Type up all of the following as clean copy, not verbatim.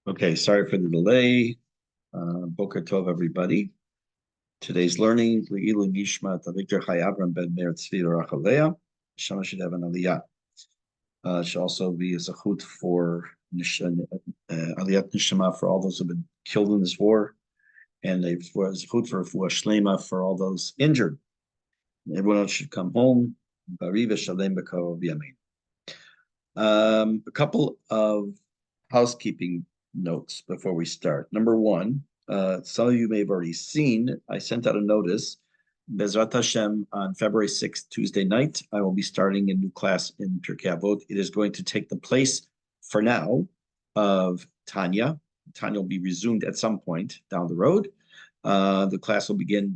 Okay, sorry for the delay. Boker Tov, everybody. Today's learning, Le'ilu Nishmat Victor Chayavram Ben Meir Tzvi Rachalea. Shama should have an aliyah. Should also be a zechut for aliyat nishama for all those who have been killed in this war, and a zechut for shlema for all those injured. Everyone else should come home. Bari v'shalem b'karov yamin. A couple of housekeeping notes before we start. Number one, some of you may have already seen, I sent out a notice. Bezrat Hashem on February 6th, Tuesday night, I will be starting a new class in Pirke Avot. It is going to take the place, for now, of Tanya. Tanya will be resumed at some point down the road. The class will begin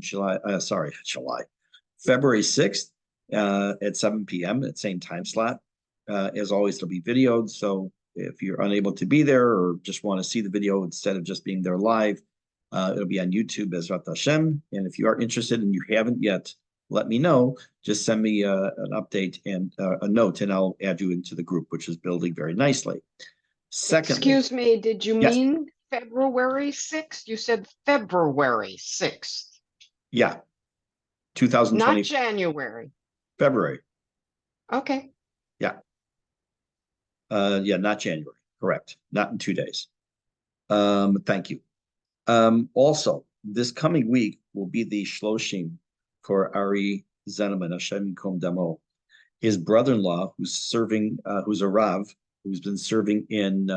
February 6th at 7 p.m. at same time slot. As always, it'll be videoed, so if you're unable to be there or just want to see the video instead of just being there live, it'll be on YouTube, Bezrat Hashem. And if you are interested and you haven't yet, let me know. Just send me an update and a note, and I'll add you into the group, which is building very nicely. Secondly, excuse me, did you yes, mean February 6th? You said February 6th. yeah, 2020, not January. February. Okay. Yeah. Yeah, not January. Correct. Not in 2 days. Thank you. Also, this coming week will be the Shloshim for Ari Zeneman, Hashem Yom Damo. His brother-in-law, who's serving, who's a Rav, who's been serving in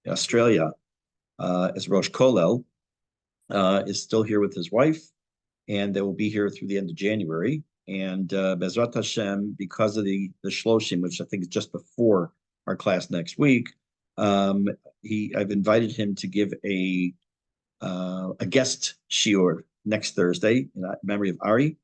Australia as Rosh Kolel, is still here with his wife, and they will be here through the end of January. And Bezrat Hashem, because of the Shloshim, which I think is just before our class next week, I've invited him to give a guest shiur next Thursday in memory of Ari.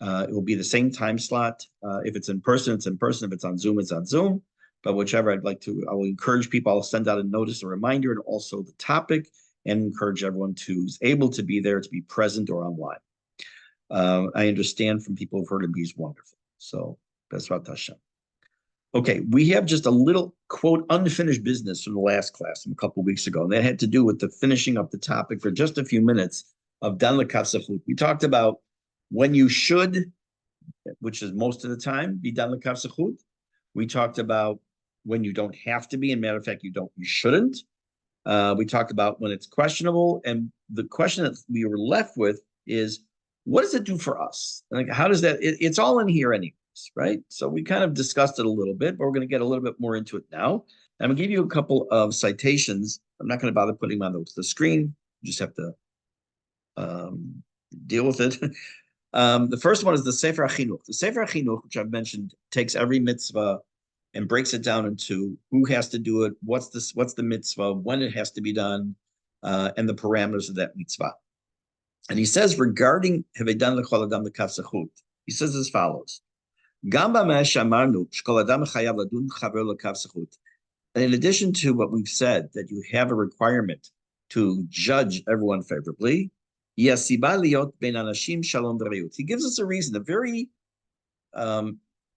It will be the same time slot. If it's in person, it's in person. If it's on Zoom, it's on Zoom. But whichever I will encourage people. I'll send out a notice, a reminder, and also the topic, and encourage everyone who's able to be there to be present or online. I understand from people who've heard him, he's wonderful. So, Bezrat Hashem. Okay, we have just a little, quote, unfinished business from the last class from a couple of weeks ago, and that had to do with the finishing up the topic for just a few minutes of Dan L'Kaf. We talked about when you should, which is most of the time, be Dan L'Kaf. We talked about when you don't have to be, and matter of fact, you shouldn't. We talked about when it's questionable, and the question that we were left with is, what does it do for us? Like, how does that, it's all in here anyways, right? So we kind of discussed it a little bit, but we're going to get a little bit more into it now. I'm going to give you a couple of citations. I'm not going to bother putting them on the screen. You just have to deal with it. The first one is the Sefer HaChinuch. The Sefer HaChinuch, which I've mentioned, takes every mitzvah and breaks it down into who has to do it, what's the mitzvah, when it has to be done, and the parameters of that mitzvah. And he says regarding Hevedan L'Chol Adam L'Kaf Zechut, he says as follows: Gam b'meh she'amarnu sh'kol adam chayav ladun chaver l'kaf zechut. And in addition to what we've said, that you have a requirement to judge everyone favorably, yasiba liot ben anashim shalom v'rayut. He gives us a reason, a very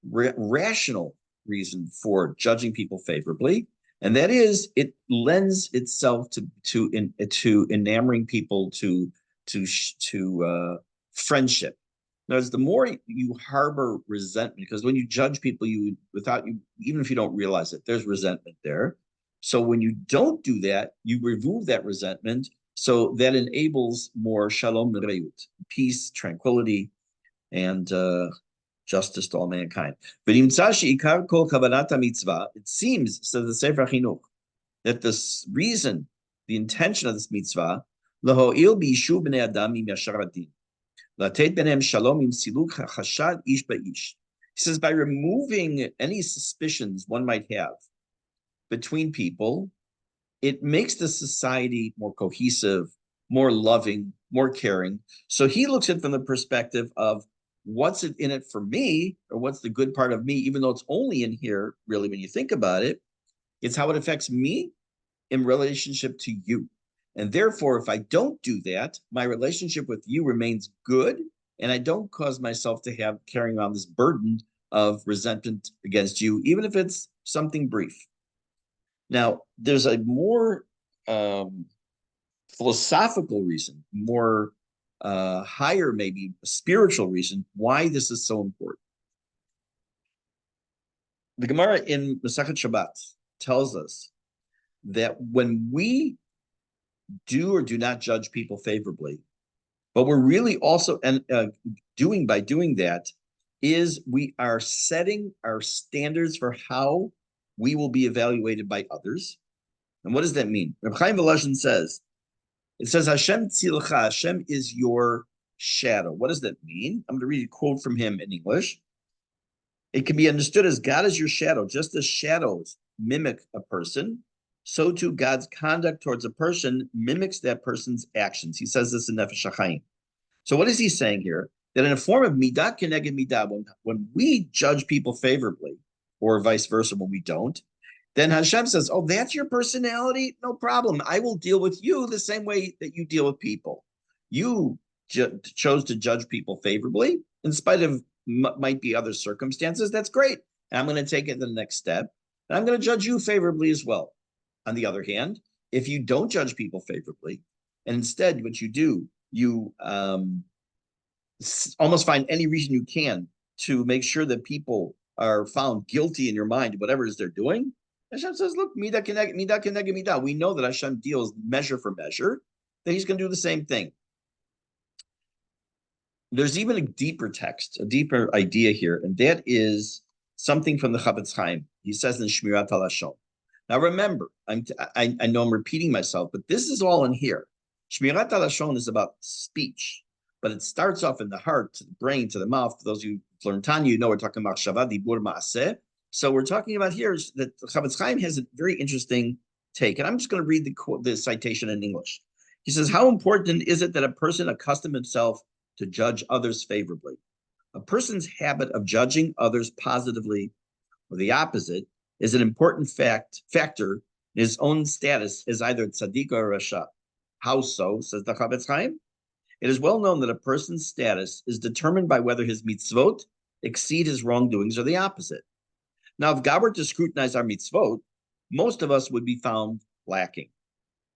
rational reason for judging people favorably, and that is it lends itself to enamoring people to friendship. Notice the more you harbor resentment, because when you judge people, even if you don't realize it, there's resentment there. So when you don't do that, you remove that resentment. So that enables more shalom v'rayut, peace, tranquility, and justice to all mankind. It seems, says the Sefer HaChinuch, that the intention of this mitzvah, he says, by removing any suspicions one might have between people, it makes the society more cohesive, more loving, more caring. So he looks at it from the perspective of what's in it for me, or what's the good part of me, even though it's only in here, really, when you think about it, it's how it affects me in relationship to you. And therefore, if I don't do that, my relationship with you remains good, and I don't cause myself to have carrying on this burden of resentment against you, even if it's something brief. Now, there's a more philosophical reason, more higher, maybe spiritual reason why this is so important. The Gemara in Masechet Shabbat tells us that when we do or do not judge people favorably, but we're really also doing that is we are setting our standards for how we will be evaluated by others. And what does that mean? Reb Chaim Volozhin says, it says, Hashem tzilcha, Hashem is your shadow. What does that mean? I'm going to read a quote from him in English. It can be understood as God is your shadow. Just as shadows mimic a person, so too God's conduct towards a person mimics that person's actions. He says this in Nefesh HaChaim. So what is he saying here? That in a form of midah keneged midah, when we judge people favorably, or vice versa when we don't, then Hashem says, oh, that's your personality? No problem. I will deal with you the same way that you deal with people. You chose to judge people favorably in spite of might be other circumstances. That's great. And I'm going to take it to the next step. And I'm going to judge you favorably as well. On the other hand, if you don't judge people favorably, and instead what you do, you almost find any reason you can to make sure that people are found guilty in your mind, whatever it is they're doing, Hashem says, look, midah keneged midah. We know that Hashem deals measure for measure, that he's going to do the same thing. There's even a deeper text, a deeper idea here, and that is something from the Chafetz Chaim. He says in Shmirat HaLashon. Now remember, I know I'm repeating myself, but this is all in here. Shmirat HaLashon is about speech, but it starts off in the heart, to the brain, to the mouth. For those who learn Tanya, you know we're talking about Shava, Dibur, Maaseh. So we're talking about here is that Chafetz Chaim has a very interesting take, and I'm just going to read the citation in English. He says, how important is it that a person accustom himself to judge others favorably? A person's habit of judging others positively or the opposite is an important factor in his own status as either tzaddik or rasha. How so, says the Chafetz Chaim? It is well known that a person's status is determined by whether his mitzvot exceed his wrongdoings or the opposite. Now, if God were to scrutinize our mitzvot, most of us would be found lacking.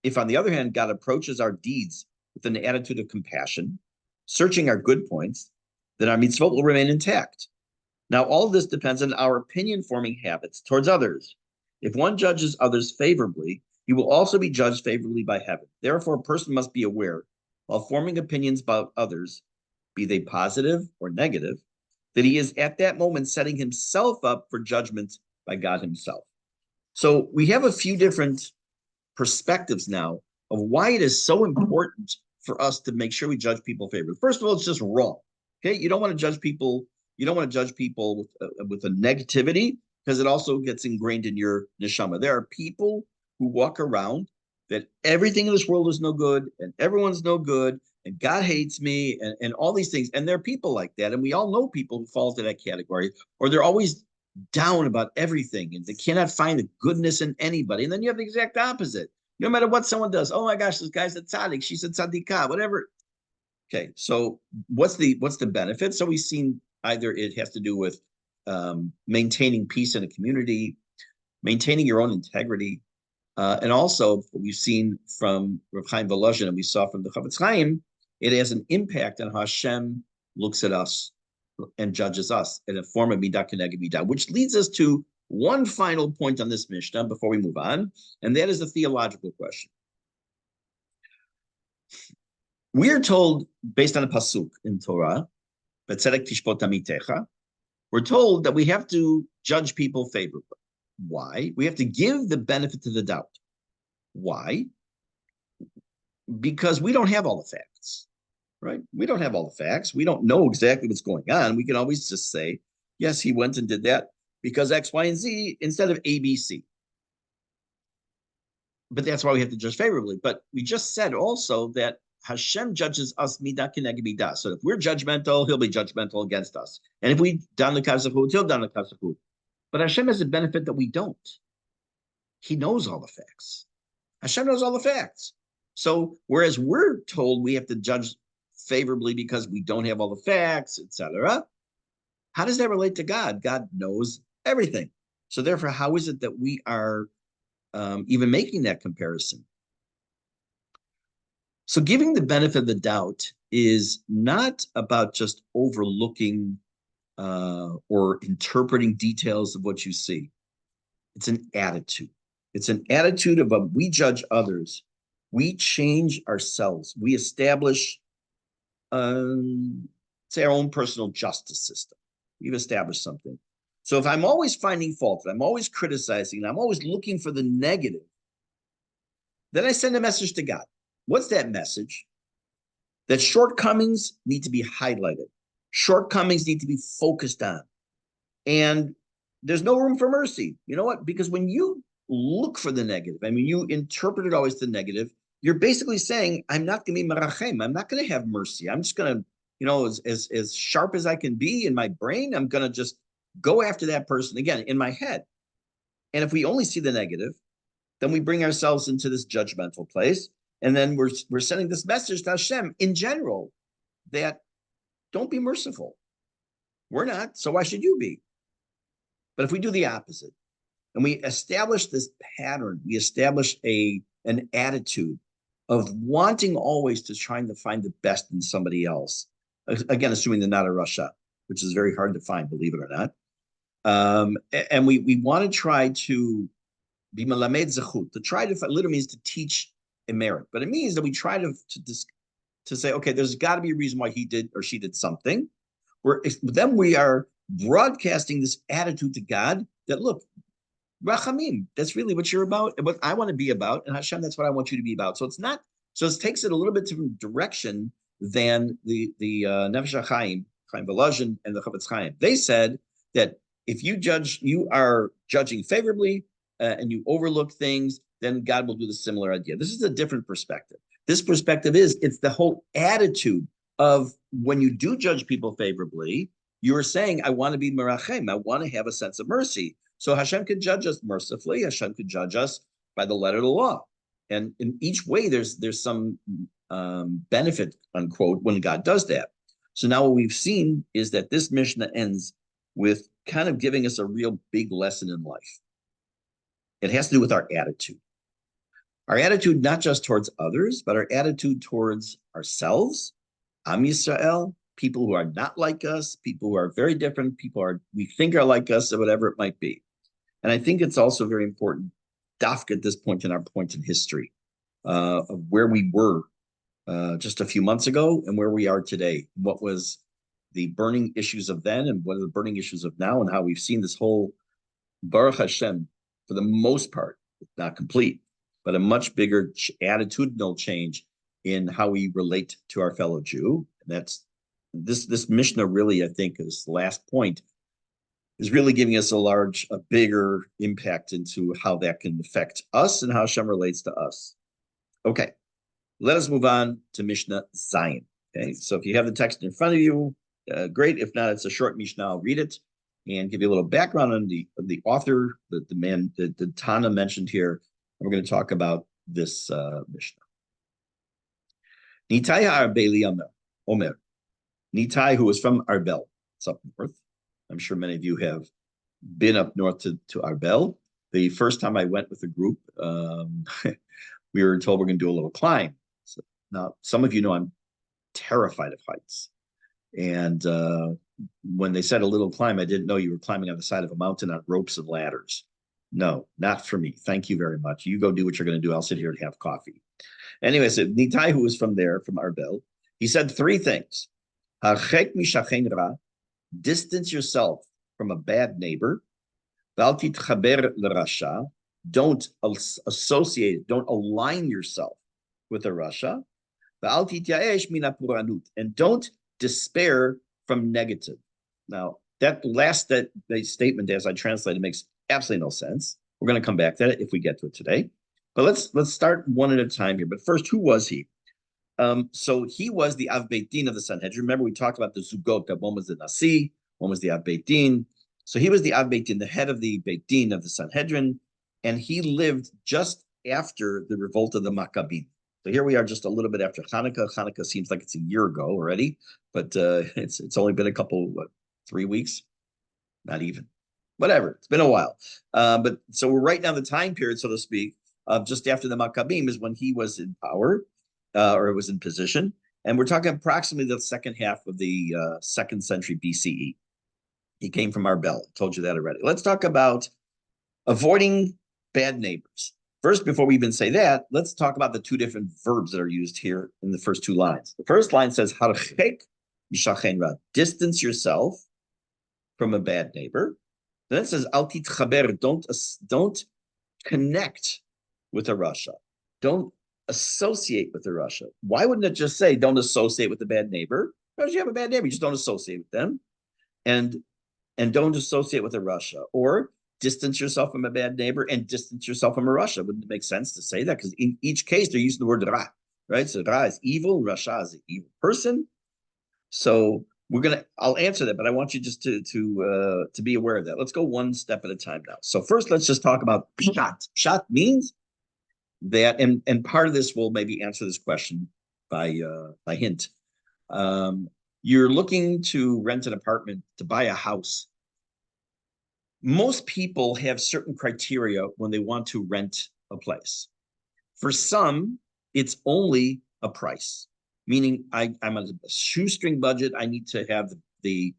If, on the other hand, God approaches our deeds with an attitude of compassion, searching our good points, then our mitzvot will remain intact. Now, all of this depends on our opinion-forming habits towards others. If one judges others favorably, he will also be judged favorably by heaven. Therefore, a person must be aware, while forming opinions about others, be they positive or negative, that he is at that moment setting himself up for judgment by God himself. So we have a few different perspectives now of why it is so important for us to make sure we judge people favorably. First of all, it's just wrong. Okay, you don't want to judge people. You don't want to judge people with a negativity, because it also gets ingrained in your neshama. There are people who walk around that everything in this world is no good and everyone's no good and God hates me and all these things. And there are people like that. And we all know people who fall into that category, or they're always down about everything and they cannot find the goodness in anybody. And then you have the exact opposite. No matter what someone does, oh my gosh, this guy's a tzaddik, she's a tzaddikah, whatever. Okay, so what's the benefit? So we've seen either it has to do with maintaining peace in a community, maintaining your own integrity, and also we've seen from Reb Chaim Volozhin and we saw from the Chafetz Chaim, it has an impact on how Hashem looks at us and judges us in a form of midah keneged midah, which leads us to one final point on this Mishnah before we move on, and that is the theological question. We are told, based on a pasuk in Torah, "Betzedek tishpot amitecha," we're told that we have to judge people favorably. Why? We have to give the benefit of the doubt. Why? Because we don't have all the facts, right? We don't have all the facts. We don't know exactly what's going on. We can always just say, yes, he went and did that because X, Y, and Z instead of A, B, C. But that's why we have to judge favorably. But we just said also that Hashem judges us midah keneged midah. So if we're judgmental, he'll be judgmental against us. And if we dan l'kazachut, he'll dan l'kazachut. But Hashem has a benefit that we don't. He knows all the facts. Hashem knows all the facts. So whereas we're told we have to judge favorably because we don't have all the facts, etc., how does that relate to God? God knows everything. So therefore, how is it that we are even making that comparison. So giving the benefit of the doubt is not about just overlooking or interpreting details of what you see. It's an attitude. It's an attitude of we judge others. We change ourselves. We establish, say, our own personal justice system. We've established something. So if I'm always finding fault, I'm always criticizing, I'm always looking for the negative, then I send a message to God. What's that message? That shortcomings need to be highlighted. Shortcomings need to be focused on. And there's no room for mercy. You know what? Because when you look for the negative, I mean, you interpret it always the negative, you're basically saying, I'm not going to be merachem. I'm not going to have mercy. I'm just going to, you know, as sharp as I can be in my brain, I'm going to just go after that person again in my head. And if we only see the negative, then we bring ourselves into this judgmental place. And then we're sending this message to Hashem in general that don't be merciful. We're not, so why should you be? But if we do the opposite and we establish this pattern, we establish an attitude of wanting always to trying to find the best in somebody else, again, assuming they're not a Rasha, which is very hard to find, believe it or not. And we want to try to be melamed zechut, to try to, literally means to teach a merit, but it means that we try to say, okay, there's got to be a reason why he did or she did something. Then we are broadcasting this attitude to God that, look, rachamim, that's really what you're about, what I want to be about, and Hashem, that's what I want you to be about. So it's not, so it takes it a little bit different direction than the Nefesh HaChaim, Chaim Volozhin, and the Chavetz Chaim. They said that if you are judging favorably and you overlook things, then God will do the similar idea. This is a different perspective. This perspective it's the whole attitude of when you do judge people favorably, you're saying, I want to be merachem, I want to have a sense of mercy. So Hashem could judge us mercifully, Hashem could judge us by the letter of the law. And in each way, there's some benefit, unquote, when God does that. So now what we've seen is that this Mishnah ends with kind of giving us a real big lesson in life. It has to do with our attitude. Our attitude, not just towards others, but our attitude towards ourselves, Am Yisrael, people who are not like us, people who are very different, we think are like us, or whatever it might be. And I think it's also very important, dafka at this point in history, of where we were just a few months ago and where we are today. What was the burning issues of then and what are the burning issues of now, and how we've seen this whole Baruch Hashem, for the most part, not complete, but a much bigger attitudinal change in how we relate to our fellow Jew. And that's this Mishnah really, I think, this last point is really giving us a bigger impact into how that can affect us and how Hashem relates to us. Okay, let us move on to Mishnah Zayin. Okay, so if you have the text in front of you, great. If not, it's a short Mishnah. I'll read it and give you a little background on the author, the man, the Tana mentioned here. And we're going to talk about this Mishnah. Nitai Arbeli Omer. Nitai, who was from Arbel, it's up north. I'm sure many of you have been up north to Arbel. The first time I went with a group, we were told we're going to do a little climb. So now, some of you know I'm terrified of heights. And when they said a little climb, I didn't know you were climbing on the side of a mountain on ropes and ladders. No, not for me. Thank you very much. You go do what you're going to do. I'll sit here and have coffee. Anyway, so Nitai, who was from Arbel, he said three things. Distance yourself from a bad neighbor. Don't associate, don't align yourself with a Rasha. And don't despair from negative. Now, that last statement, as I translated, makes absolutely no sense. We're going to come back to that if we get to it today. But let's start one at a time here. But first, who was he? So he was the Av Beit Din of the Sanhedrin. Remember, we talked about the Zugot, that one was the Nasi, one was the Av Beit Din. So he was the Av Beit Din, the head of the Beit Din of the Sanhedrin, and he lived just after the revolt of the Maccabim. So here we are just a little bit after Hanukkah. Hanukkah seems like it's a year ago already, but it's only been a couple, 3 weeks? Not even. whatever. It's been a while. But so we're right now the time period, so to speak, of just after the Maccabim is when he was in power or was in position. And we're talking approximately the second half of the second century BCE. He came from Arbel. I told you that already. Let's talk about avoiding bad neighbors. First, before we even say that, let's talk about the two different verbs that are used here in the first two lines. The first line says, harchek mishachen ra, distance yourself from a bad neighbor. Then it says, al titchaber, don't connect with a Rasha. Don't associate with a Rasha. Why wouldn't it just say, don't associate with a bad neighbor? Because you have a bad neighbor, you just don't associate with them. And don't associate with a Rasha. Or distance yourself from a bad neighbor and distance yourself from a Rasha. Wouldn't it make sense to say that? Because in each case, they're using the word Ra, right? So Ra is evil, Rasha is an evil person. So I'll answer that, but I want you just to be aware of that. Let's go one step at a time now. So first, let's just talk about pshat. Pshat means that, and part of this will maybe answer this question by hint. You're looking to rent an apartment, to buy a house. Most people have certain criteria when they want to rent a place. For some, it's only a price, meaning I'm a shoestring budget. I need to have the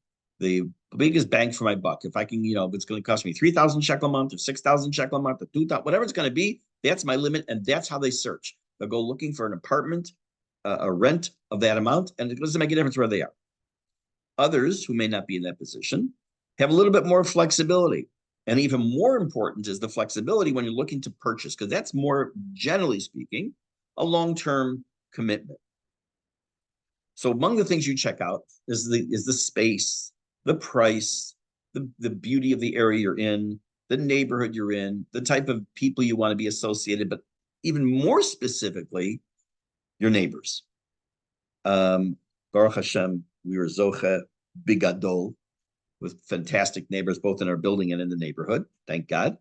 biggest bang for my buck. If I can, if it's going to cost me 3,000 shekel a month or 6,000 shekel a month or 2,000, whatever it's going to be, that's my limit. And that's how they search. They'll go looking for an apartment, a rent of that amount, and it doesn't make a difference where they are. Others who may not be in that position have a little bit more flexibility. And even more important is the flexibility when you're looking to purchase, because that's more, generally speaking, a long-term commitment. So among the things you check out is the space, the price, the beauty of the area you're in, the neighborhood you're in, the type of people you want to be associated, but even more specifically, your neighbors. Baruch Hashem, we were Zoche Bigadol, with fantastic neighbors, both in our building and in the neighborhood. Thank God.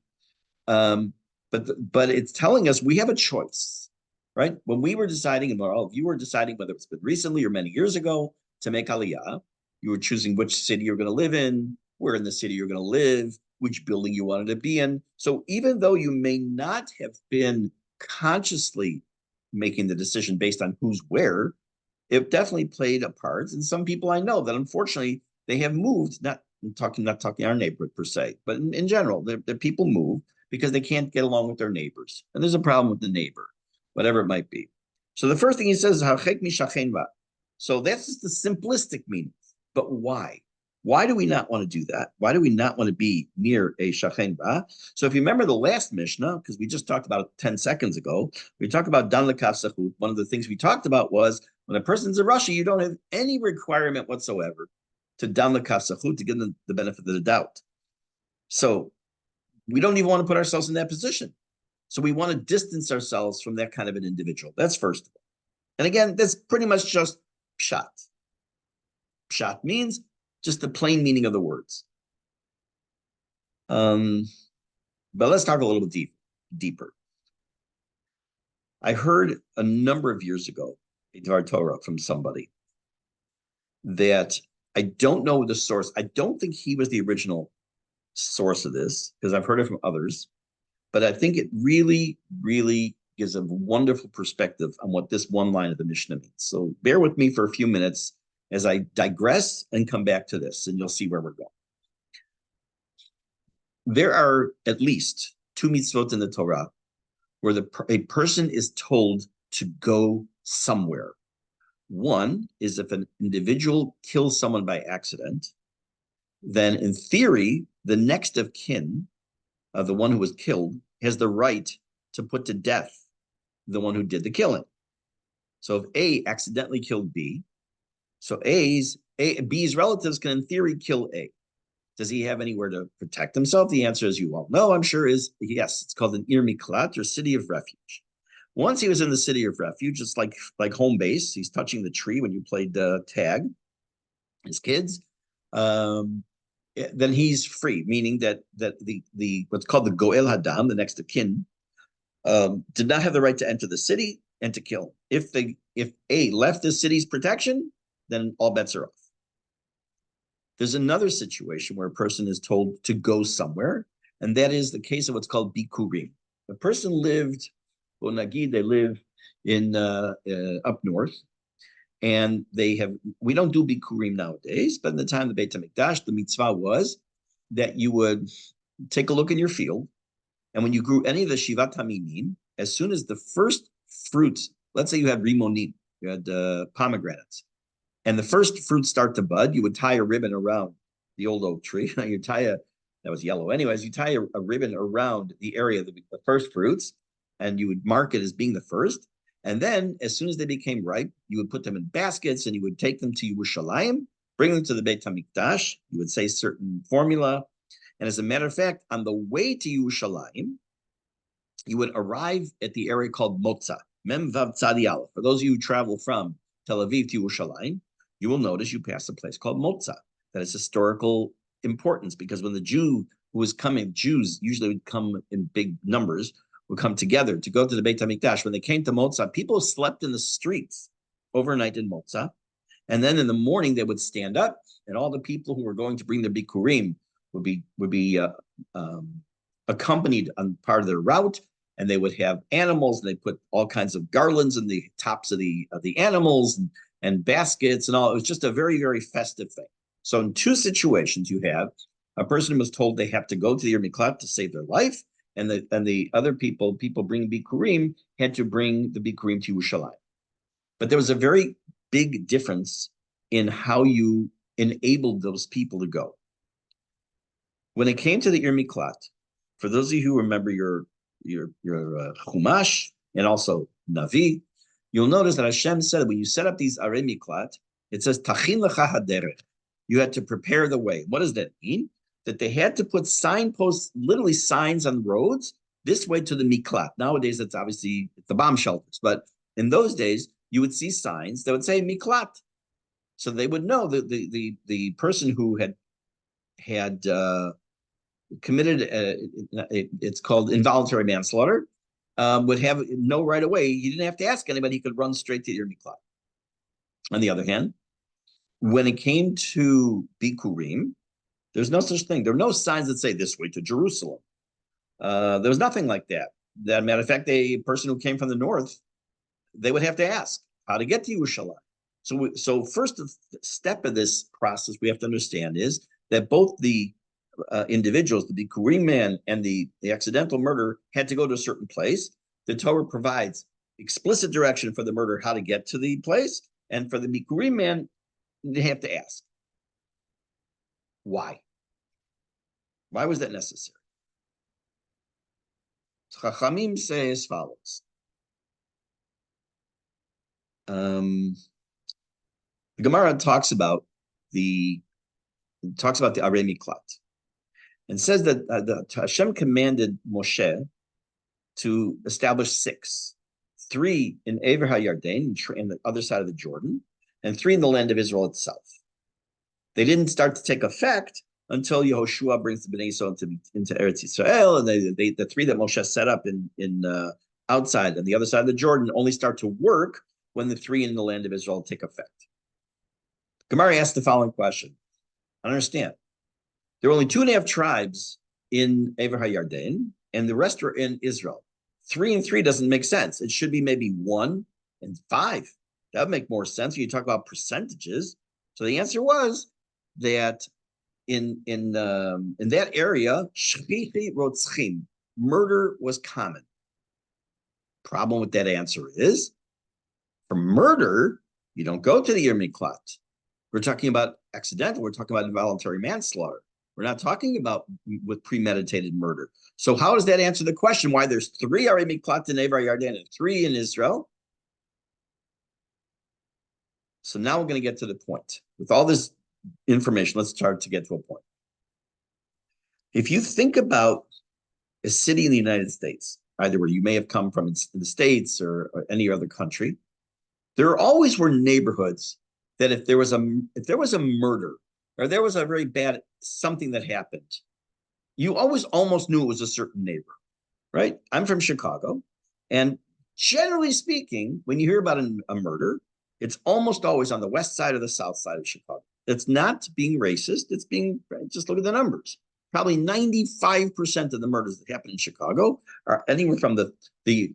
But it's telling us we have a choice, right? When we were deciding, and all of you were deciding, whether it's been recently or many years ago, to make Aliyah, you were choosing which city you're going to live in, where in the city you're going to live, which building you wanted to be in. So even though you may not have been consciously making the decision based on who's where, it definitely played a part. And some people I know that unfortunately they have moved, not talking our neighborhood per se, but in general, the people move because they can't get along with their neighbors. And there's a problem with the neighbor, whatever it might be. So the first thing he says is, so that's just the simplistic meaning. But why? Why do we not want to do that? Why do we not want to be near a shachen ba? So if you remember the last Mishnah, because we just talked about it 10 seconds ago, we talked about dan lekaf sachut. One of the things we talked about was when a person's a Rashi, you don't have any requirement whatsoever to dan lekaf sachut, to give them the benefit of the doubt. So we don't even want to put ourselves in that position. So we want to distance ourselves from that kind of an individual. That's first of all. And again, that's pretty much just pshat. Pshat means just the plain meaning of the words. But let's talk a little bit deeper. I heard a number of years ago a Dvar Torah from somebody that I don't know the source. I don't think he was the original source of this, because I've heard it from others. But I think it really, really gives a wonderful perspective on what this one line of the Mishnah means. So bear with me for a few minutes as I digress and come back to this, and you'll see where we're going. There are at least two mitzvot in the Torah where a person is told to go somewhere. One is if an individual kills someone by accident, then in theory, the next of kin, the one who was killed, has the right to put to death the one who did the killing. So if A accidentally killed B, so B's relatives can in theory kill A. Does he have anywhere to protect himself? The answer, as you all know, I'm sure, is yes. It's called an Ir Miklat, or city of refuge. Once he was in the city of refuge, it's like home base. He's touching the tree when you played tag, his kids. Then he's free, meaning that the what's called the Goel Hadam, the next of kin, did not have the right to enter the city and to kill. If A left the city's protection, then all bets are off. There's another situation where a person is told to go somewhere, and that is the case of what's called bikurim. A person lived, well, Nagid, they live in up north, and we don't do bikurim nowadays, but in the time of the Beit HaMikdash, the mitzvah was that you would take a look in your field, and when you grew any of the shivat haminim, as soon as the first fruits, let's say you had rimonim, you had pomegranates, and the first fruits start to bud, you would tie a ribbon around the old oak tree. You tie that was yellow. Anyways, you tie a ribbon around the area of the first fruits, and you would mark it as being the first. And then, as soon as they became ripe, you would put them in baskets and you would take them to Yerushalayim, bring them to the Beit HaMikdash. You would say certain formula. And as a matter of fact, on the way to Yerushalayim, you would arrive at the area called Motza, Mem Vav Tzadi Aleph. For those of you who travel from Tel Aviv to Yerushalayim, you will notice you pass a place called Motza. That is historical importance, because when the Jew who was coming, Jews usually would come in big numbers, would come together to go to the Beit HaMikdash. When they came to Motza, people slept in the streets overnight in Motza. And then in the morning, they would stand up, and all the people who were going to bring their bikurim would be accompanied on part of their route, and they would have animals, and they put all kinds of garlands in the tops of the animals and baskets and all. It was just a very, very festive thing. So in two situations, you have a person who was told they have to go to the Miklat to save their life, and the other people bringing bikurim had to bring the bikurim to Yerushalayim. But there was a very big difference in how you enabled those people to go. When it came to the Miklat, for those of you who remember your Chumash and also Navi, you'll notice that Hashem said when you set up these Arei Miklat, it says Tachin lecha haderech. You had to prepare the way. What does that mean? That they had to put signposts, literally signs on roads, this way to the Miklat. Nowadays, it's obviously the bomb shelters, but in those days, you would see signs that would say Miklat, so they would know that the person who had committed it's called involuntary manslaughter, would know right away. He didn't have to ask anybody; he could run straight to your Miklat. On the other hand, when it came to bikurim, there's no such thing. There were no signs that say this way to Jerusalem. There was nothing like that. As a matter of fact, a person who came from the north, they would have to ask how to get to Yerushalayim. So first step of this process we have to understand is that both the individuals, the bikurim man and the accidental murder, had to go to a certain place. The Torah provides explicit direction for the murder how to get to the place, and for the bikurim man, they have to ask. Why? Why was that necessary? Chachamim say as follows. The Gemara talks about the Arei Miklat, and says that Hashem commanded Moshe to establish 6, 3 in Ever HaYarden, in the other side of the Jordan, and 3 in the land of Israel itself. They didn't start to take effect until Yehoshua brings the Bnei Yisrael into Eretz Yisrael, and the 3 that Moshe set up in outside and the other side of the Jordan only start to work when the 3 in the land of Israel take effect. Gemara asked the following question. I understand. There are only 2.5 tribes in Ever HaYarden, and the rest are in Israel. 3 and 3 doesn't make sense. It should be maybe 1 and 5. That would make more sense when you talk about percentages. So the answer was that in that area, murder was common. Problem with that answer is, for murder, you don't go to the Miklat. We're talking about accidental. We're talking about involuntary manslaughter. We're not talking about with premeditated murder. So how does that answer the question why there's 3 Arei Miklat in Ever HaYarden and 3 in Israel? So now we're going to get to the point. With all this information, let's start to get to a point. If you think about a city in the United States, either where you may have come from in the States or any other country, there always were neighborhoods that if there was a murder or there was a very bad something that happened, you always almost knew it was a certain neighbor, right? I'm from Chicago, and generally speaking, when you hear about a murder, it's almost always on the west side or the south side of Chicago. It's not being racist. It's being, just look at the numbers. Probably 95% of the murders that happen in Chicago are anywhere from the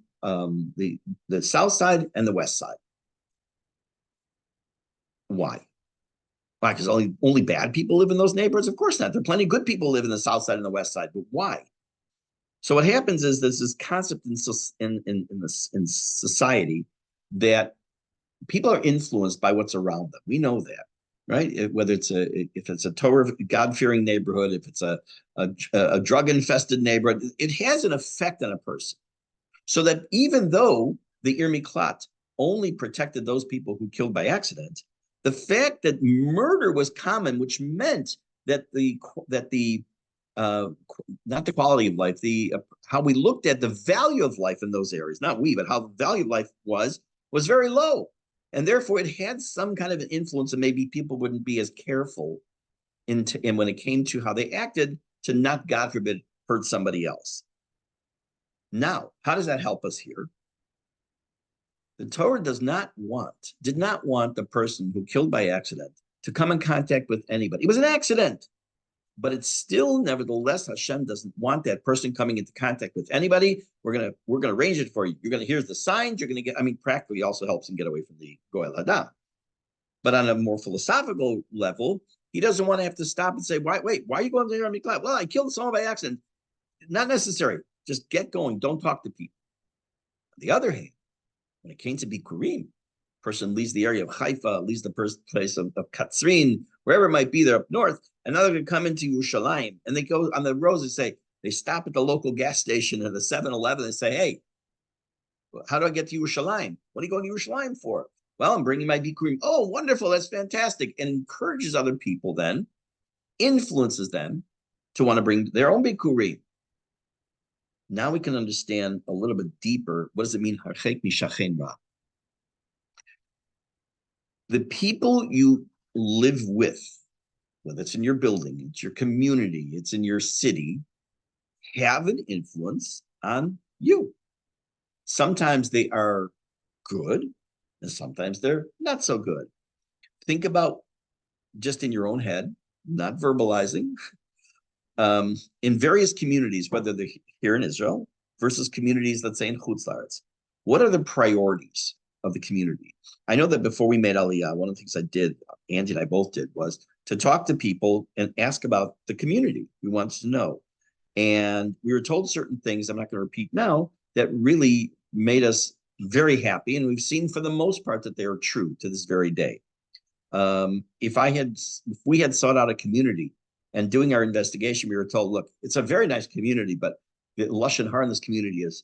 south side and the west side. Why? Why? Because only bad people live in those neighborhoods? Of course not. There are plenty of good people who live in the south side and the west side, but why? So what happens is there's this concept in society that people are influenced by what's around them. We know that, right? Whether if it's a Torah God-fearing neighborhood, if it's a drug-infested neighborhood, it has an effect on a person. So that even though the Ir Miklat only protected those people who killed by accident, the fact that murder was common, which meant that not the quality of life, how we looked at the value of life in those areas, not we, but how the value of life was very low. And therefore it had some kind of an influence, and maybe people wouldn't be as careful and when it came to how they acted to not, God forbid, hurt somebody else. Now, how does that help us here? The Torah did not want the person who killed by accident to come in contact with anybody. It was an accident. But it's still, nevertheless, Hashem doesn't want that person coming into contact with anybody. We're gonna arrange it for you. Here's the signs. You're gonna get. I mean, practically also helps him get away from the Goel Hadam. But on a more philosophical level, he doesn't want to have to stop and say, why are you going to the Miklat? Well, I killed someone by accident. Not necessary. Just get going. Don't talk to people. On the other hand, when it came to Bikurim, person leaves the area of Haifa, leaves the place of Katzrin, wherever it might be there up north, another could come into Yerushalayim, and they go on the roads and say, they stop at the local gas station or the 7-Eleven and say, hey, how do I get to Yerushalayim? What are you going to Yerushalayim for? Well, I'm bringing my Bikurim. Oh, wonderful, that's fantastic. And encourages other people then, influences them to want to bring their own Bikurim. Now we can understand a little bit deeper, what does it mean, Harchek Mishachen Ra? The people you live with, whether it's in your building, it's your community, it's in your city, have an influence on you. Sometimes they are good, and sometimes they're not so good. Think about just in your own head, not verbalizing, in various communities, whether they're here in Israel versus communities, let's say in Chutz La'aretz. What are the priorities of the community? I know that before we made Aliyah, one of the things I did, Andy and I both did, was to talk to people and ask about the community. We wanted to know. And we were told certain things, I'm not going to repeat now, that really made us very happy. And we've seen for the most part that they are true to this very day. If we had sought out a community and doing our investigation, we were told, look, it's a very nice community, but the Lashon Hara in this community is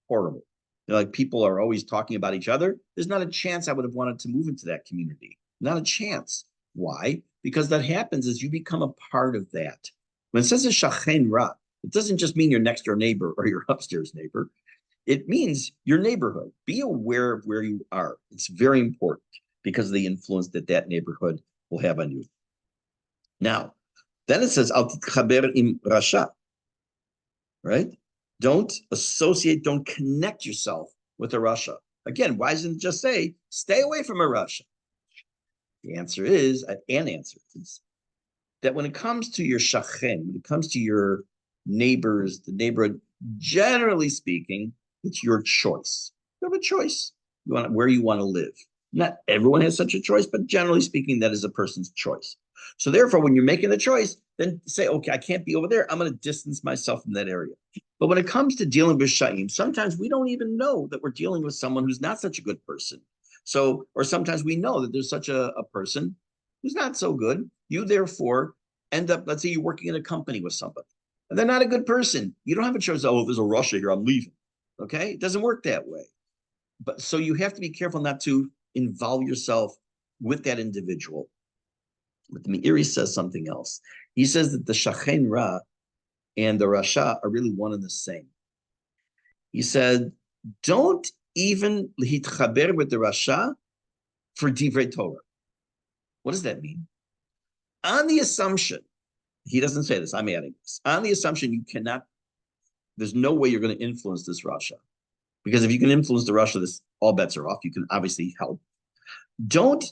horrible. Like people are always talking about each other. There's not a chance I would have wanted to move into that community. Not a chance. Why? Because that happens as you become a part of that. When it says a shachen ra, it doesn't just mean your next door neighbor or your upstairs neighbor. It means your neighborhood. Be aware of where you are. It's very important because of the influence that neighborhood will have on you. Now, then it says, Al titchaber im rasha, right? Don't associate, don't connect yourself with a rasha. Again, why doesn't it just say, stay away from a rasha? The answer is, that when it comes to your shachen, when it comes to your neighbors, the neighborhood, generally speaking, it's your choice. You have a choice. Where you want to live. Not everyone has such a choice, but generally speaking, that is a person's choice. So therefore, when you're making a choice, then say, okay, I can't be over there. I'm going to distance myself from that area. But when it comes to dealing with sha'im, sometimes we don't even know that we're dealing with someone who's not such a good person. So, or sometimes we know that there's such a person who's not so good. You therefore end up, let's say you're working in a company with somebody, and they're not a good person. You don't have a choice. Oh, there's a Russia here, I'm leaving. Okay, it doesn't work that way. But so you have to be careful not to involve yourself with that individual. But the Meiri says something else. He says that the shachen ra and the rasha are really one and the same. He said, don't even hitchaber with the rasha for divrei Torah. What does that mean? On the assumption, he doesn't say this, I'm adding this, on the assumption you cannot, there's no way you're going to influence this rasha. Because if you can influence the rasha, all bets are off. You can obviously help. Don't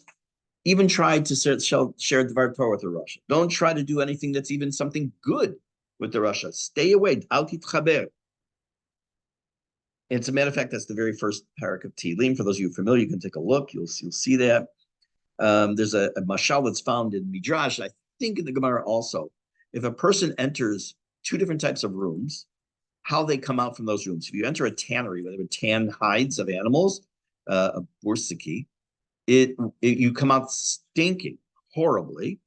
even try to share Dvar Torah with the Russia. Don't try to do anything that's even something good with the Russia. Stay away. Al titchaber. As a matter of fact, that's the very first Perek of Tehillim. For those of you familiar, you can take a look. You'll see that. There's a mashal that's found in Midrash, I think in the Gemara also. If a person enters two different types of rooms, how they come out from those rooms. If you enter a tannery where they would tan hides of animals, a bursiki, you come out stinking horribly.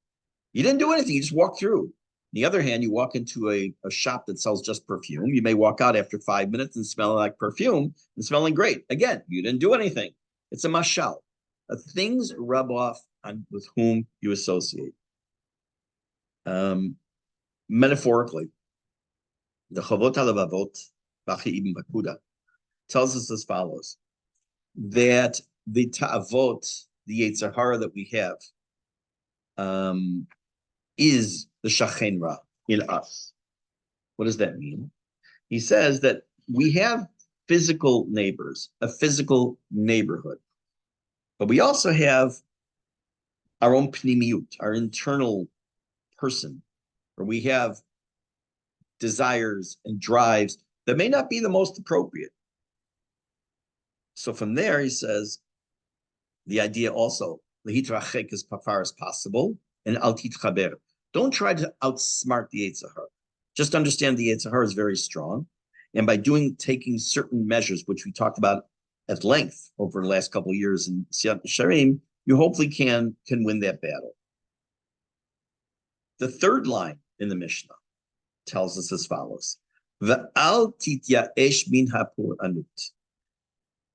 You didn't do anything. You just walked through. On the other hand, you walk into a shop that sells just perfume. You may walk out after 5 minutes and smelling like perfume and smelling great. Again, you didn't do anything. It's a mashal. Things rub off on with whom you associate. Metaphorically, the Chavot HaLevavot Bachi Ibn Bakuda tells us as follows, that the ta'avot, the Yetzer Hara that we have, is the Shachen Ra in us. What does that mean? He says that we have physical neighbors, a physical neighborhood, but we also have our own pnimiyut, our internal person, where we have desires and drives that may not be the most appropriate. So from there, he says, the idea also, lehitrachek as far as possible, and al titchaber. Don't try to outsmart the Yetzer Hara. Just understand the Yetzer Hara is very strong. And by taking certain measures, which we talked about at length over the last couple of years in Siyat Sharim, you hopefully can win that battle. The third line in the Mishnah tells us as follows: Ve'al tityaesh min hapur anut.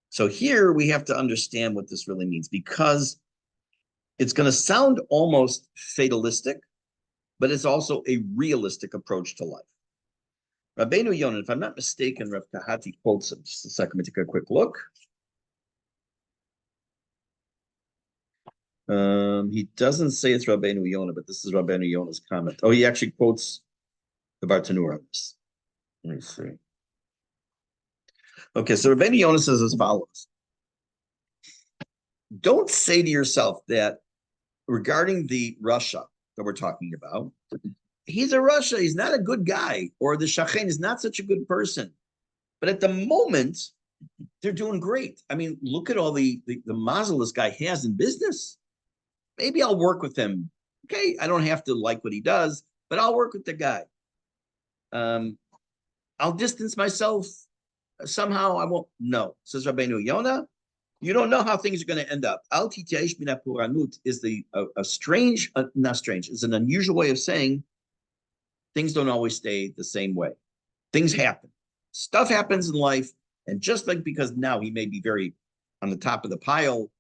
So here we have to understand what this really means, because it's going to sound almost fatalistic, but it's also a realistic approach to life. Rabbeinu Yonah, if I'm not mistaken, Rav Kahati quotes him. Just a second, let me take a quick look. He doesn't say it's Rabbeinu Yonah, but this is Rabbeinu Yonah's comment. Oh, he actually quotes the Bartanura on this. Let me see. Okay, so Rabbeinu Yonah says as follows: don't say to yourself that regarding the Russia that we're talking about, he's a Russia, he's not a good guy, or the Shachen is not such a good person. But at the moment, they're doing great. I mean, look at all the mazel this guy has in business. Maybe I'll work with him. Okay, I don't have to like what he does, but I'll work with the guy. I'll distance myself somehow. I won't. No, says Rabbeinu Yonah. You don't know how things are going to end up. Al tityaesh min hapur anut is a strange, not strange, is an unusual way of saying things don't always stay the same way. Things happen. Stuff happens in life, and just like because now he may be very on the top of the pile,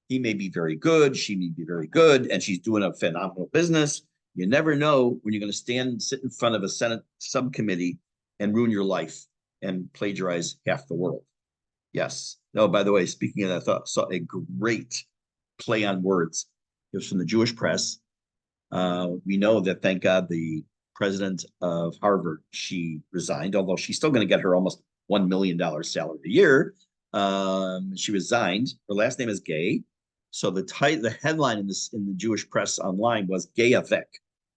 he may be very good, she may be very good, and she's doing a phenomenal business. You never know when you're going to sit in front of a Senate subcommittee and ruin your life and plagiarize half the world. Yes. No, by the way, speaking of that, I saw a great play on words. It was from the Jewish press. We know that, thank God, the president of Harvard, she resigned, although she's still going to get her almost $1 million salary a year. She resigned. Her last name is Gay. So the headline in the Jewish press online was Gay Avot,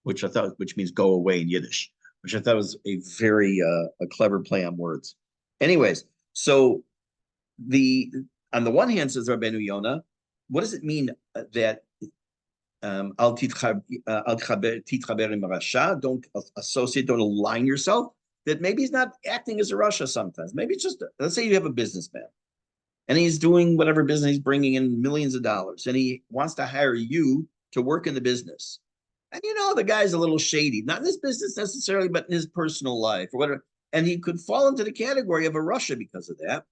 which means go away in Yiddish, which I thought was a very a clever play on words. Anyways, so on the one hand, says Rabbeinu Yonah, what does it mean that al titchaber im rasha, don't associate, don't align yourself? That maybe he's not acting as a Russia sometimes. Maybe it's just, let's say you have a businessman and he's doing whatever business, he's bringing in millions of dollars, and he wants to hire you to work in the business. And the guy's a little shady, not in his business necessarily, but in his personal life or whatever. And he could fall into the category of a Russia because of that.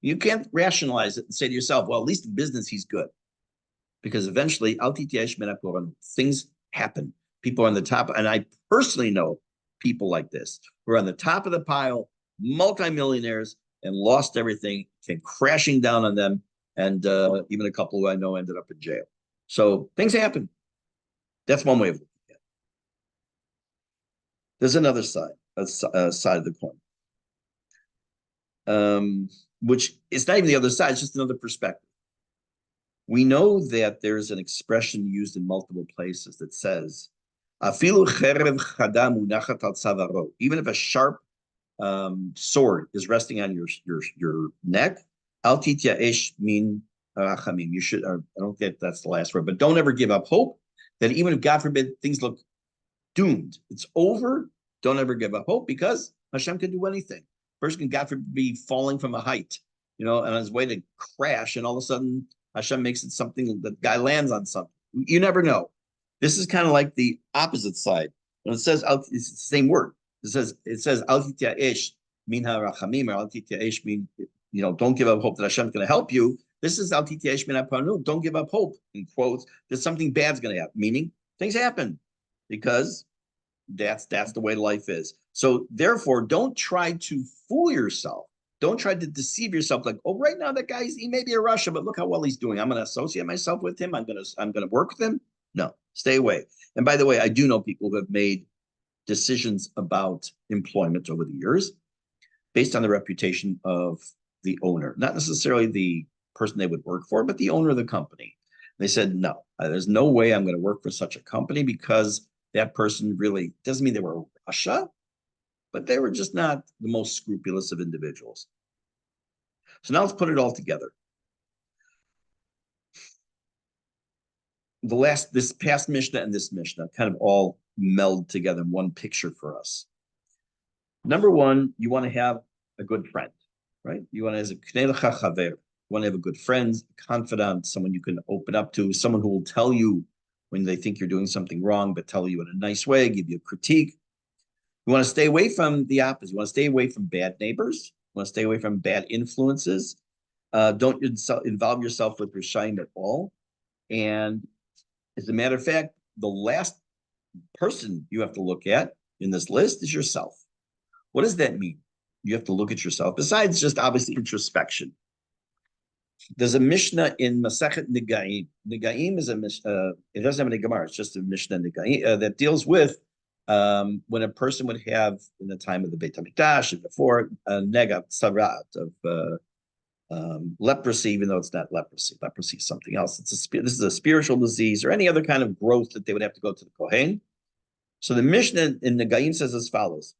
You can't rationalize it and say to yourself, well, at least in business, he's good. Because eventually, things happen. People are on the top, and I personally know people like this who are on the top of the pile, multimillionaires, and lost everything, came crashing down on them, and even a couple who I know ended up in jail. So things happen. That's one way of looking at it. There's another side, a side of the coin, which is not even the other side, it's just another perspective. We know that there's an expression used in multiple places that says, "Afilu cherev chada munachat al tzavaro." Even if a sharp sword is resting on your neck, al tityaesh min rachamim. You should. I don't think that's the last word, but don't ever give up hope. That even if God forbid things look doomed, it's over. Don't ever give up hope because Hashem can do anything. Person can, God forbid, be falling from a height, on his way to crash, and all of a sudden Hashem makes it something that guy lands on something. You never know. This is kind of like the opposite side. When it says, it's the same word. It says al tityaesh min harachamim, or al tityaesh mean, don't give up hope that Hashem's going to help you. This is al tityaesh min haparnu, don't give up hope, in quotes, that something bad's going to happen, meaning things happen because that's the way life is. So therefore, don't try to fool yourself. Don't try to deceive yourself like, oh, right now that he may be a Russia, but look how well he's doing. I'm going to associate myself with him. I'm going to work with him. No, stay away. And by the way, I do know people who have made decisions about employment over the years based on the reputation of the owner, not necessarily the person they would work for, but the owner of the company. They said, no, there's no way I'm going to work for such a company because that person really doesn't mean they were Russia, but they were just not the most scrupulous of individuals. So now let's put it all together. This past Mishnah and this Mishnah kind of all meld together in one picture for us. Number one, you want to have a good friend, right? You want to have a good friend, a confidant, someone you can open up to, someone who will tell you when they think you're doing something wrong, but tell you in a nice way, give you a critique. You want to stay away from the opposite. You want to stay away from bad neighbors. You want to stay away from bad influences. Don't involve yourself with Rishayim at all. And as a matter of fact, the last person you have to look at in this list is yourself. What does that mean? You have to look at yourself, besides just obviously introspection. There's a Mishnah in Masechet Negaim. Negaim is a Mishnah, it doesn't have any Gemara, it's just a Mishnah Negaim that deals with when a person would have, in the time of the Beit HaMikdash and before, a nega, sarat of leprosy, even though it's not leprosy. Leprosy is something else. This is a spiritual disease or any other kind of growth that they would have to go to the Kohen. So the Mishnah in the Gaim says as follows.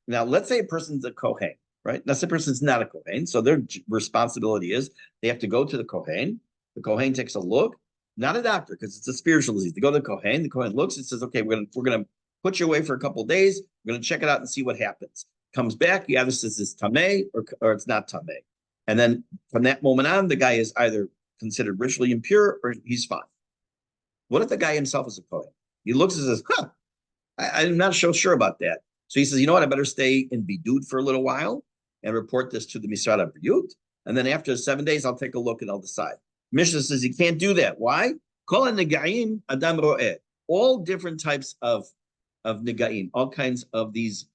Now, let's say a person's a Kohen, right? Let's say a person's not a Kohen. So their responsibility is they have to go to the Kohen. The Kohen takes a look, not a doctor, because it's a spiritual disease. They go to the Kohen looks and says, okay, we're gonna put you away for a couple of days. We're gonna check it out and see what happens. Comes back, he either says it's tameh or it's not tameh. And then from that moment on, the guy is either considered ritually impure or he's fine. What if the guy himself is a Kohen? He looks and says, I'm not so sure about that. So he says, you know what, I better stay in bidud for a little while and report this to the Misrad HaBriyut. And then after 7 days, I'll take a look and I'll decide. Mishnah says he can't do that. Why? Kol negaim adam ro'eh. All different types of negaim, all kinds of these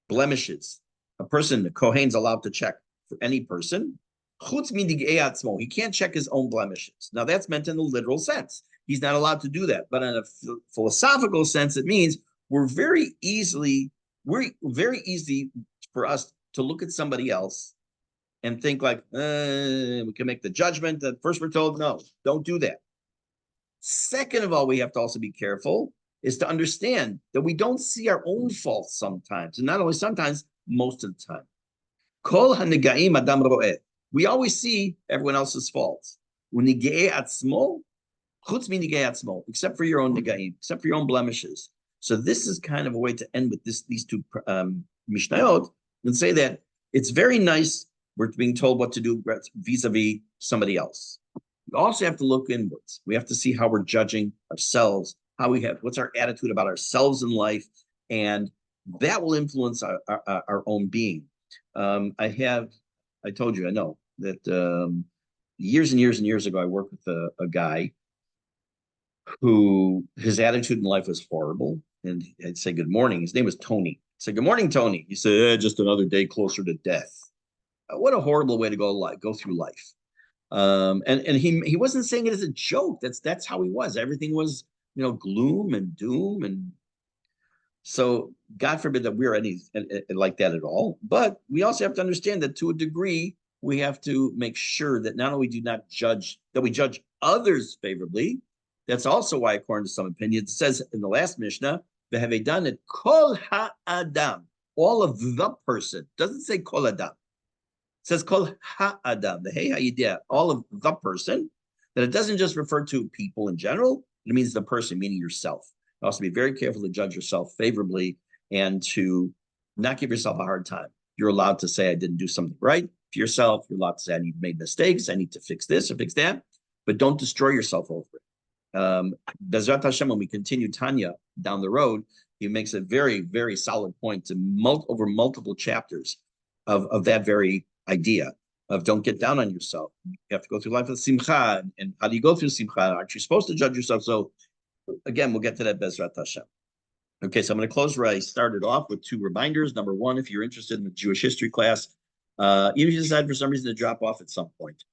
blemishes. A person, the Kohen's allowed to check for any person. Chutz minigei atzmo. He can't check his own blemishes. Now that's meant in the literal sense. He's not allowed to do that. But in a philosophical sense, it means we're very easy for us to look at somebody else and think like, we can make the judgment that first we're told, no, don't do that. Second of all, we have to also be careful is to understand that we don't see our own faults sometimes. And not only sometimes, most of the time. Kol hanegaim adam ro'eh. We always see everyone else's faults. Unigei atzmo, chutz minigei atzmo, except for your own negaim, except for your own blemishes. So this is kind of a way to end with these two Mishnayot and say that it's very nice we're being told what to do vis-a-vis somebody else. We also have to look inwards. We have to see how we're judging ourselves, what's our attitude about ourselves in life, and that will influence our own being. I told you, I know that years and years and years ago, I worked with a guy who his attitude in life was horrible. And I'd say, good morning. His name was Tony. I said, good morning, Tony. He said, just another day closer to death. What a horrible way to go through life. And he wasn't saying it as a joke. That's how he was. Everything was, gloom and doom. And so God forbid that we're any like that at all. But we also have to understand that to a degree, we have to make sure that not only do not judge, that we judge others favorably. That's also why, according to some opinions, it says in the last Mishnah, "V'have done it kol ha'adam," all of the person. It doesn't say kol adam. It says kol ha'adam, the hey ha'idea, all of the person. That it doesn't just refer to people in general. It means the person, meaning yourself. Also, be very careful to judge yourself favorably and to not give yourself a hard time. You're allowed to say, I didn't do something right to yourself. You're allowed to say, I need to make mistakes. I need to fix this or fix that. But don't destroy yourself over it. Bezrat Hashem, when we continue Tanya down the road, he makes a very, very solid point to over multiple chapters of that very idea of don't get down on yourself. You have to go through life with simcha. And how do you go through simcha? Aren't you supposed to judge yourself? So again, we'll get to that Bezrat Hashem. Okay, so I'm going to close where I started off with 2 reminders. Number 1, if you're interested in the Jewish history class, even if you decide for some reason to drop off at some point,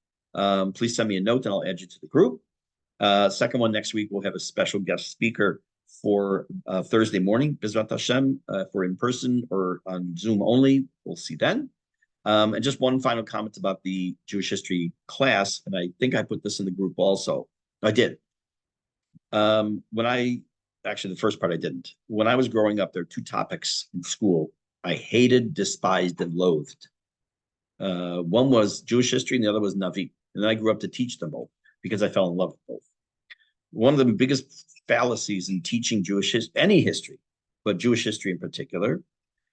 please send me a note and I'll add you to the group. Second one, next week, we'll have a special guest speaker for Thursday morning, Bezrat Hashem, for in person or on Zoom only. We'll see then. And just one final comment about the Jewish history class, and I think I put this in the group also. I did. Actually, the first part I didn't. When I was growing up, there were 2 topics in school I hated, despised, and loathed. One was Jewish history, and the other was Navi. And I grew up to teach them both because I fell in love with both. One of the biggest fallacies in teaching Jewish history, any history, but Jewish history in particular,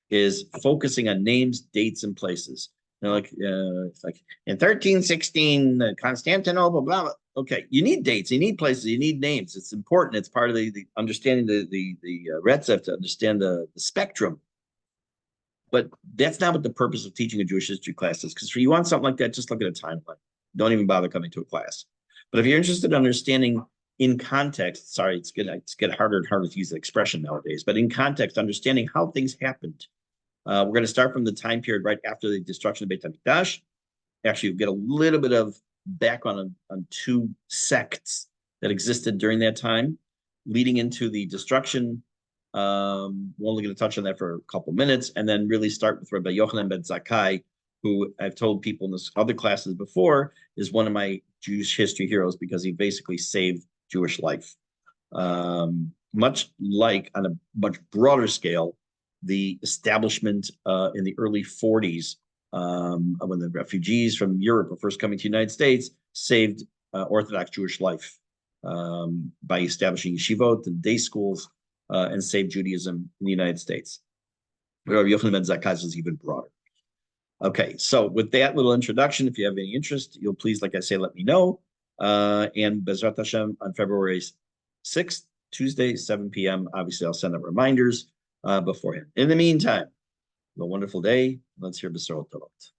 is focusing on names, dates, and places. It's like in 1316, Constantinople, blah, blah. Okay, you need dates, you need places, you need names. It's important. It's part of the understanding the Retzef to understand the spectrum. But that's not what the purpose of teaching a Jewish history class is. Because if you want something like that, just look at a timeline. Don't even bother coming to a class. But if you're interested in understanding in context, sorry, it's getting harder and harder to use the expression nowadays. But in context, understanding how things happened. We're going to start from the time period right after the destruction of Beit HaMikdash. Actually, we'll get a little bit of background on 2 sects that existed during that time, leading into the destruction. We're only going to touch on that for a couple minutes, and then really start with Rabbi Yochanan ben Zakkai, who I've told people in this other classes before is one of my Jewish history heroes because he basically saved Jewish life. Much like on a much broader scale, the establishment in the early 40s, when the refugees from Europe were first coming to the United States, saved Orthodox Jewish life by establishing yeshivot and day schools and saved Judaism in the United States. Rabbi Yochanan ben Zakkai is even broader. Okay, so with that little introduction, if you have any interest, you'll please, like I say, let me know. And Bezrat Hashem on February 6th, Tuesday, 7 p.m. Obviously, I'll send out reminders beforehand. In the meantime, have a wonderful day. Let's hear B'sorot Tovot.